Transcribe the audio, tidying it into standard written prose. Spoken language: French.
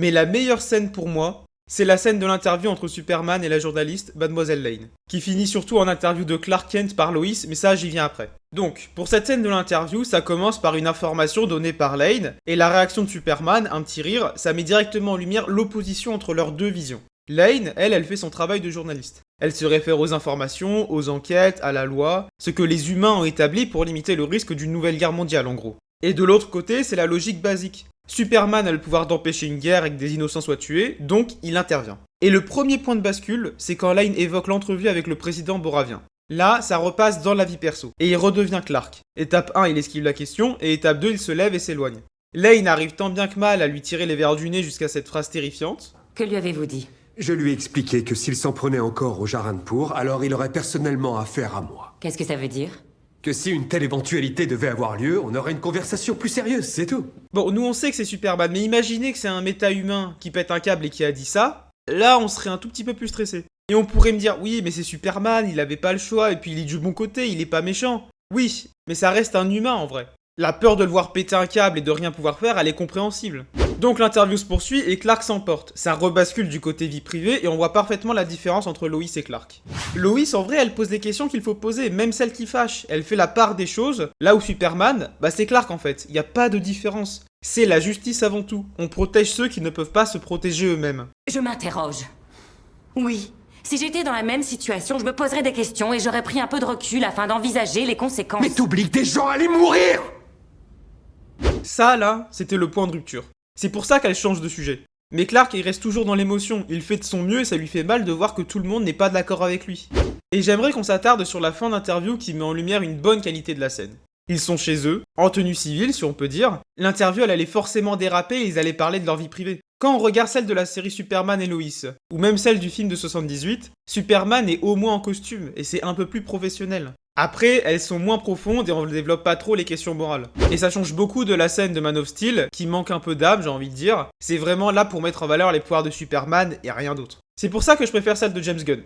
Mais la meilleure scène pour moi, c'est la scène de l'interview entre Superman et la journaliste Mademoiselle Lane, qui finit surtout en interview de Clark Kent par Lois, mais ça j'y viens après. Donc, pour cette scène de l'interview, ça commence par une information donnée par Lane, et la réaction de Superman, un petit rire, ça met directement en lumière l'opposition entre leurs deux visions. Lane, elle fait son travail de journaliste. Elle se réfère aux informations, aux enquêtes, à la loi, ce que les humains ont établi pour limiter le risque d'une nouvelle guerre mondiale en gros. Et de l'autre côté, c'est la logique basique. Superman a le pouvoir d'empêcher une guerre et que des innocents soient tués, donc il intervient. Et le premier point de bascule, c'est quand Lane évoque l'entrevue avec le président boravien. Là, ça repasse dans la vie perso, et il redevient Clark. Étape 1, il esquive la question, et étape 2, il se lève et s'éloigne. Lane arrive tant bien que mal à lui tirer les verres du nez jusqu'à cette phrase terrifiante. Que lui avez-vous dit? Je lui ai expliqué que s'il s'en prenait encore au Jaranpur, alors il aurait personnellement affaire à moi. Qu'est-ce que ça veut dire? Que si une telle éventualité devait avoir lieu, on aurait une conversation plus sérieuse, c'est tout. Bon, nous on sait que c'est Superman, mais imaginez que c'est un méta-humain qui pète un câble et qui a dit ça, là on serait un tout petit peu plus stressé. Et on pourrait me dire, oui mais c'est Superman, il avait pas le choix, et puis il est du bon côté, il est pas méchant. Oui, mais ça reste un humain en vrai. La peur de le voir péter un câble et de rien pouvoir faire, elle est compréhensible. Donc l'interview se poursuit et Clark s'emporte. Ça rebascule du côté vie privée et on voit parfaitement la différence entre Lois et Clark. Lois, en vrai, elle pose des questions qu'il faut poser, même celles qui fâchent. Elle fait la part des choses, là où Superman, c'est Clark en fait. Il n'y a pas de différence. C'est la justice avant tout. On protège ceux qui ne peuvent pas se protéger eux-mêmes. Je m'interroge. Oui. Si j'étais dans la même situation, je me poserais des questions et j'aurais pris un peu de recul afin d'envisager les conséquences. Mais t'oublies que des gens allaient mourir! Ça, là, c'était le point de rupture. C'est pour ça qu'elle change de sujet. Mais Clark, il reste toujours dans l'émotion, il fait de son mieux et ça lui fait mal de voir que tout le monde n'est pas d'accord avec lui. Et j'aimerais qu'on s'attarde sur la fin d'interview qui met en lumière une bonne qualité de la scène. Ils sont chez eux, en tenue civile si on peut dire. L'interview elle allait forcément déraper et ils allaient parler de leur vie privée. Quand on regarde celle de la série Superman et Lois, ou même celle du film de 78, Superman est au moins en costume et c'est un peu plus professionnel. Après, elles sont moins profondes et on ne développe pas trop les questions morales. Et ça change beaucoup de la scène de Man of Steel, qui manque un peu d'âme, j'ai envie de dire. C'est vraiment là pour mettre en valeur les pouvoirs de Superman et rien d'autre. C'est pour ça que je préfère celle de James Gunn.